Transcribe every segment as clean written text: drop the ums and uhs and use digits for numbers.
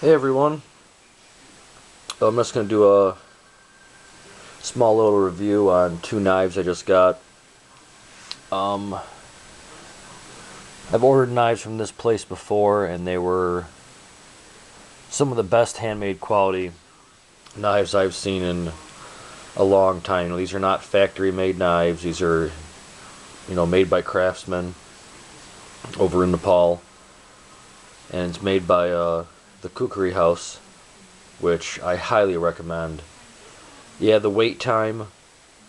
Hey everyone, I'm just going to do a small little review on two knives I just got. Um, I've ordered knives from this place before and they were some of the best handmade quality knives I've seen in a long time. These are not factory made knives, these are made by craftsmen over in Nepal, and it's made by the Khukuri House, which I highly recommend. Yeah, the wait time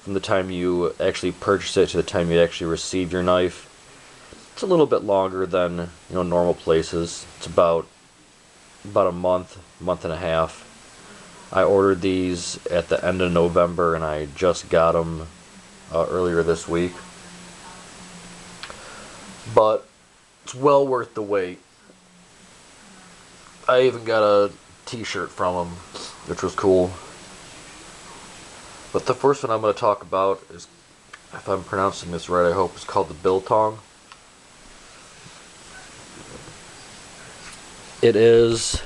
from the time you actually purchase it to the time you actually receive your knife, it's a little bit longer than normal places. It's about a month and a half. I ordered these at the end of November and I just got them earlier this week. But it's well worth the wait. I even got a t-shirt from them, which was cool. But the first one I'm going to talk about is, if I'm pronouncing this right, I hope, it's called the biltong. It is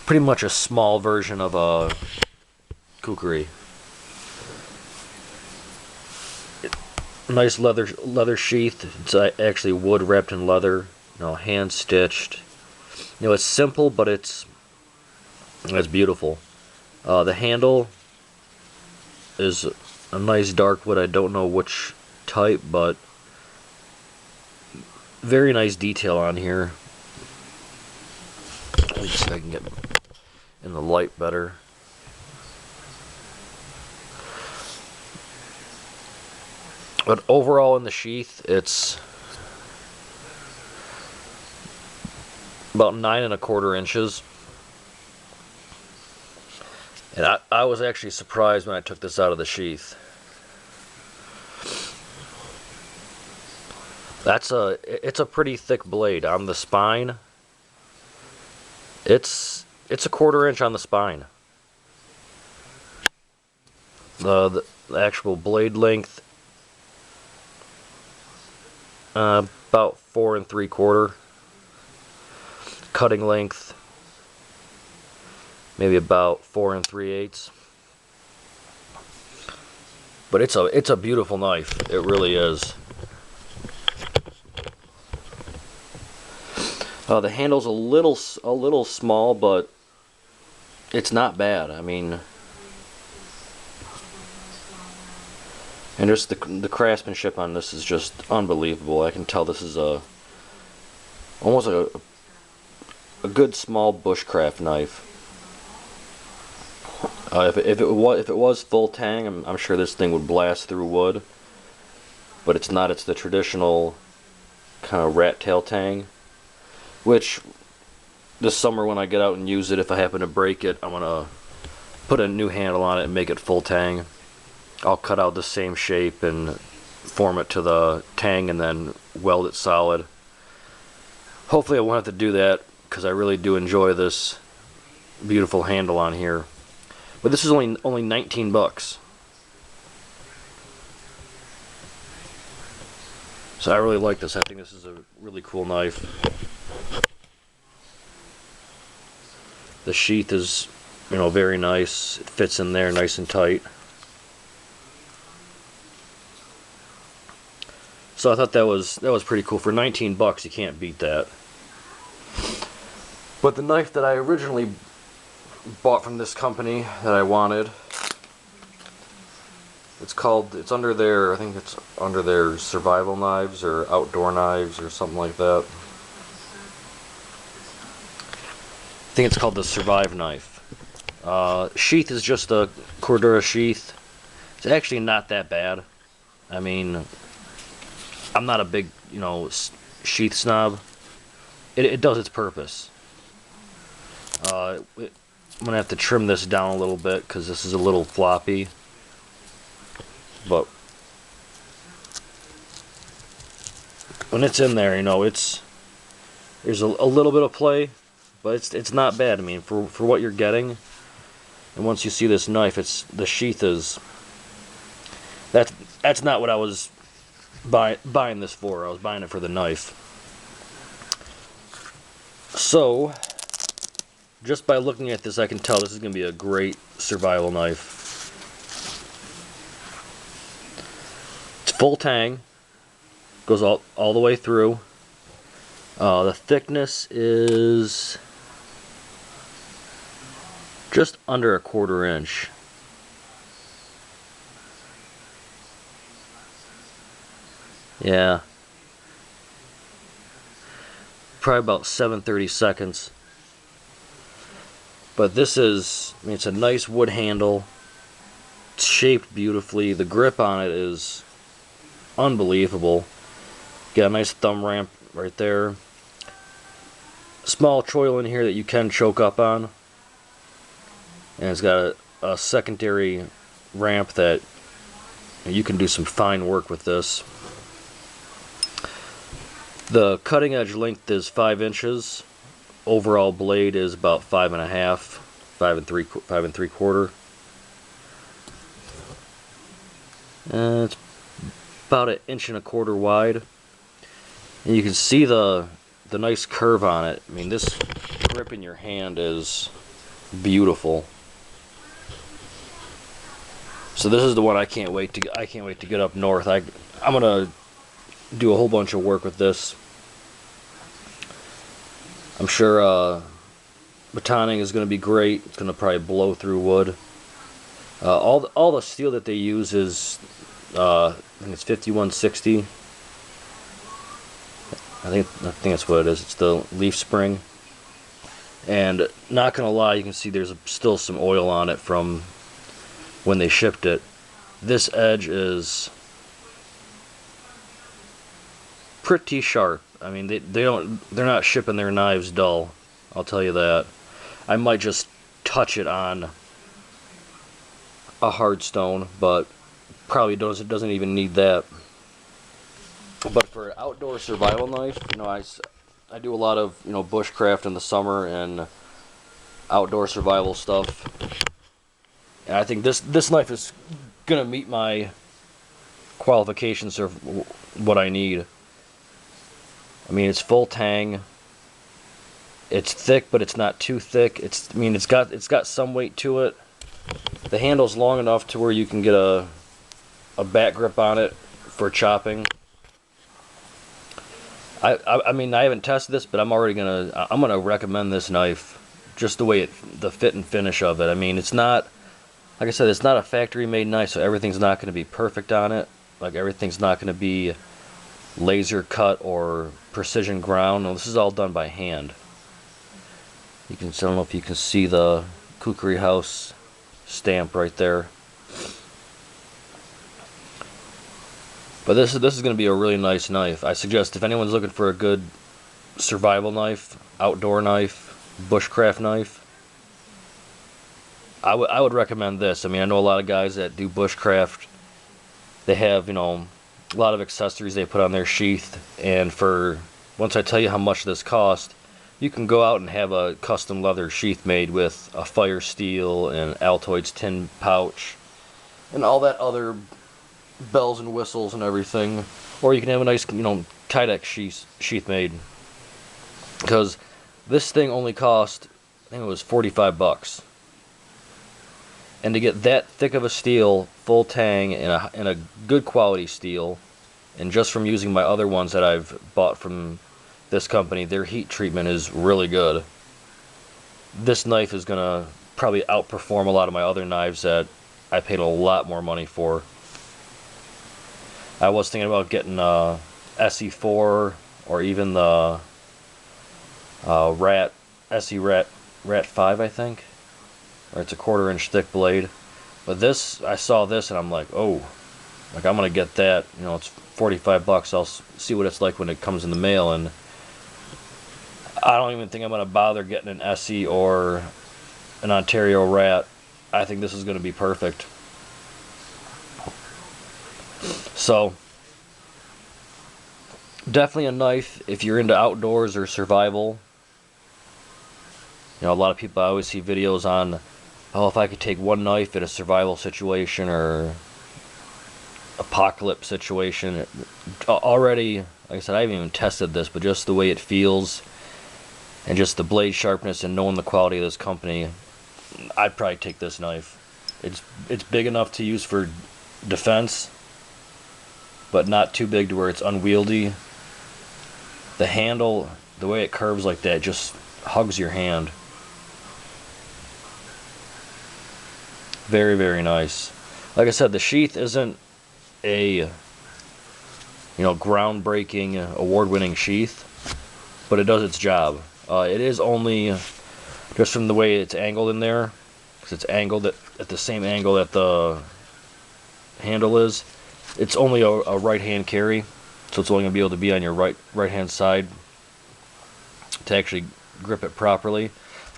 pretty much a small version of a kukri. Nice leather sheath. It's actually wood wrapped in leather. Hand stitched. It's simple, but it's beautiful. The handle is a nice dark wood. I don't know which type, but very nice detail on here. Let me see if I can get in the light better. But overall in the sheath, it's about 9¼ inches. And I was actually surprised when I took this out of the sheath. It's a pretty thick blade on the spine. It's a 1/4 inch on the spine. The actual blade length, about 4 3/4. Cutting length, maybe about 4 3/8. But it's a beautiful knife. It really is. The handle's a little small, but it's not bad. I mean, and just the craftsmanship on this is just unbelievable. I can tell this is almost a good small bushcraft knife. If it was full tang, I'm sure this thing would blast through wood, but it's not. It's the traditional kind of rat tail tang, which this summer when I get out and use it, if I happen to break it, I'm gonna put a new handle on it and make it full tang. I'll cut out the same shape and form it to the tang and then weld it solid. Hopefully I won't have to do that, because I really do enjoy this beautiful handle on here. But this is only 19 bucks. So I really like this. I think this is a really cool knife. The sheath is, very nice. It fits in there nice and tight. So I thought that was pretty cool. For 19 bucks, you can't beat that. But the knife that I originally bought from this company that I wanted, it's under their, I think it's under their survival knives or outdoor knives or something like that. I think it's called the Survive knife. Sheath is just a Cordura sheath. It's actually not that bad. I mean, I'm not a big, sheath snob. It does its purpose. I'm gonna have to trim this down a little bit because this is a little floppy. But when it's in there, there's a little bit of play, but it's not bad. I mean, for what you're getting, and once you see this knife, the sheath is. That's not what I was buying this for. I was buying it for the knife. So Just by looking at this, I can tell this is going to be a great survival knife. It's full tang, goes all the way through. The thickness is just under 1/4 inch. Yeah. Probably about 7/32. But this is, I mean, it's a nice wood handle. It's shaped beautifully. The grip on it is unbelievable. Got a nice thumb ramp right there. Small choil in here that you can choke up on. And it's got a secondary ramp that you can do some fine work with this. The cutting edge length is 5 inches. Overall blade is about 5.5, 5 3/4. It's about 1.25 inches wide. And you can see the nice curve on it. I mean, this grip in your hand is beautiful. So this is the one I can't wait to get up north. I'm gonna do a whole bunch of work with this. I'm sure batoning is going to be great. It's going to probably blow through wood. All the steel that they use is I think it's 5160. I think that's what it is. It's the leaf spring. And not gonna lie, you can see there's still some oil on it from when they shipped it. This edge is pretty sharp. I mean, they're not shipping their knives dull. I'll tell you that. I might just touch it on a hard stone, but probably doesn't even need that. But for an outdoor survival knife, you know, I do a lot of, you know, bushcraft in the summer and outdoor survival stuff. And I think this knife is gonna meet my qualifications of what I need. I mean, it's full tang. It's thick, but it's not too thick. I mean, it's got some weight to it. The handle's long enough to where you can get a back grip on it for chopping. I mean, I haven't tested this, but I'm gonna recommend this knife, just the way the fit and finish of it. I mean, it's not, like I said, it's not a factory made knife, so everything's not going to be perfect on it. Like, everything's not going to be laser cut or precision ground. No, this is all done by hand. I don't know if you can see the Khukuri House stamp right there. But this is going to be a really nice knife. I suggest if anyone's looking for a good survival knife, outdoor knife, bushcraft knife, I would recommend this. I mean, I know a lot of guys that do bushcraft. They have, you know, a lot of accessories they put on their sheath, and once I tell you how much this cost, you can go out and have a custom leather sheath made with a fire steel and Altoids tin pouch and all that other bells and whistles and everything. Or you can have a nice, you know, Kydex sheath made. Because this thing only cost, I think it was $45. And to get that thick of a steel, full tang, and a good quality steel, and just from using my other ones that I've bought from this company, their heat treatment is really good. This knife is gonna probably outperform a lot of my other knives that I paid a lot more money for. I was thinking about getting a SE4 or even the SE Rat 5, I think. Or it's a 1/4 inch thick blade. But this, I saw this and I'm like, oh, like, I'm gonna get that. You know, it's $45. I'll see what it's like when it comes in the mail, and I don't even think I'm gonna bother getting an SE or an Ontario Rat. I think this is gonna be perfect. So definitely a knife if you're into outdoors or survival. You know, a lot of people, I always see videos on, oh, if I could take one knife in a survival situation or apocalypse situation. Already, like I said, I haven't even tested this, but just the way it feels, and just the blade sharpness and knowing the quality of this company, I'd probably take this knife. It's big enough to use for defense, but not too big to where it's unwieldy. The handle, the way it curves like that, just hugs your hand. Very, very nice. Like I said, the sheath isn't a groundbreaking, award-winning sheath, but it does its job. It is only, just from the way it's angled in there, because it's angled at the same angle that the handle is, it's only a right-hand carry, so it's only going to be able to be on your right-hand side to actually grip it properly.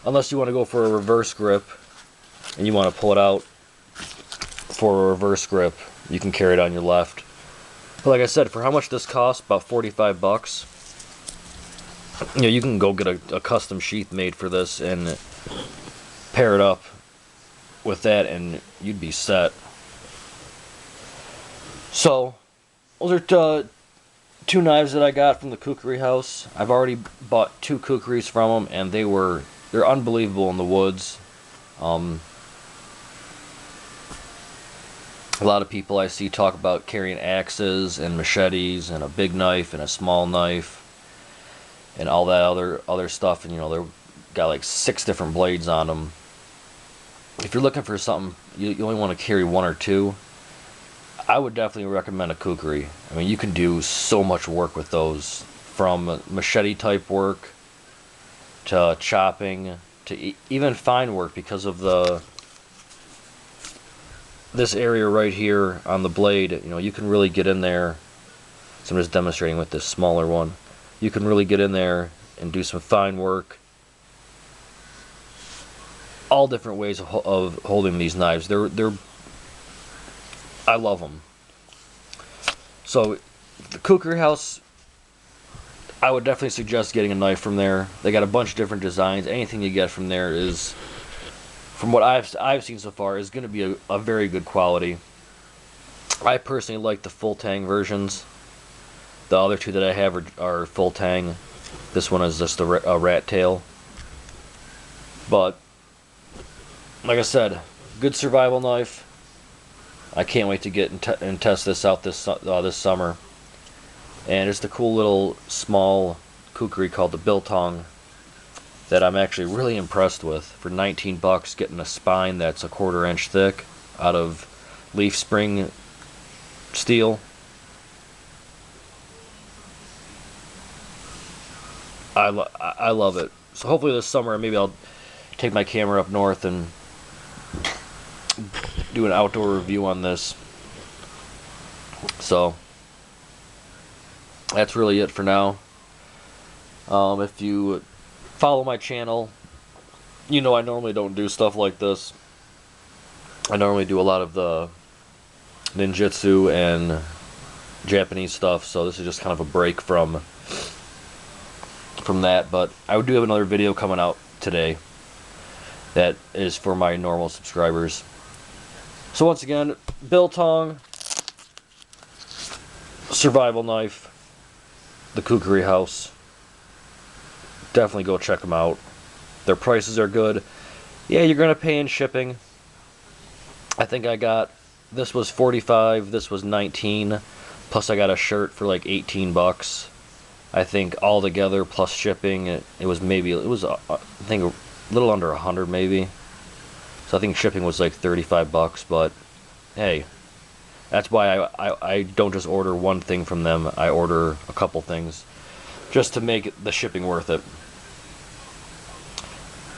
Unless you want to go for a reverse grip and you want to pull it out for a reverse grip, you can carry it on your left. But like I said, for how much this costs, about 45 bucks, you can go get a custom sheath made for this and pair it up with that and you'd be set. So, those are two knives that I got from the Khukuri House. I've already bought 2 Khukuris from them, and they're unbelievable in the woods. A lot of people I see talk about carrying axes and machetes and a big knife and a small knife and all that other stuff, and they've got like 6 different blades on them. If you're looking for something you only want to carry 1 or 2, I would definitely recommend a Khukuri. I mean, you can do so much work with those, from machete type work to chopping to even fine work, because of this area right here on the blade. You can really get in there. So I'm just demonstrating with this smaller one. You can really get in there and do some fine work. All different ways of holding these knives. I love them. So the Khukuri House, I would definitely suggest getting a knife from there. They got a bunch of different designs. Anything you get from there is, from what I've seen so far, is going to be a very good quality. I personally like the full tang versions. The other 2 that I have are full tang. This one is just a rat tail. But like I said, good survival knife. I can't wait to get and test this out this summer. And it's the cool little small Khukuri called the biltong that I'm actually really impressed with. For 19 bucks, getting a spine that's a 1/4 inch thick out of leaf spring steel. I love it. So hopefully this summer maybe I'll take my camera up north and do an outdoor review on this. So that's really it for now. If you follow my channel, I normally don't do stuff like this. I normally do a lot of the ninjutsu and Japanese stuff, so this is just kind of a break from that. But I do have another video coming out today that is for my normal subscribers. So once again, biltong, survival knife, the Khukuri House. Definitely go check them out. Their prices are good. Yeah, you're going to pay in shipping. I think this was 45, this was 19, plus I got a shirt for like 18 bucks. I think all together plus shipping, it was I think a little under 100 maybe. So I think shipping was like 35 bucks, but hey, that's why I don't just order one thing from them. I order a couple things just to make the shipping worth it.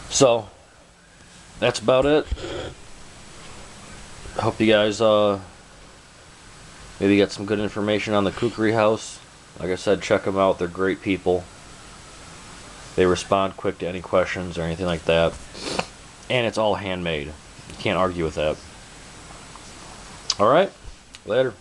So that's about it. Hope you guys maybe get some good information on the Khukuri House. Like I said, check them out. They're great people. They respond quick to any questions or anything like that. And it's all handmade. You can't argue with that. Alright, later.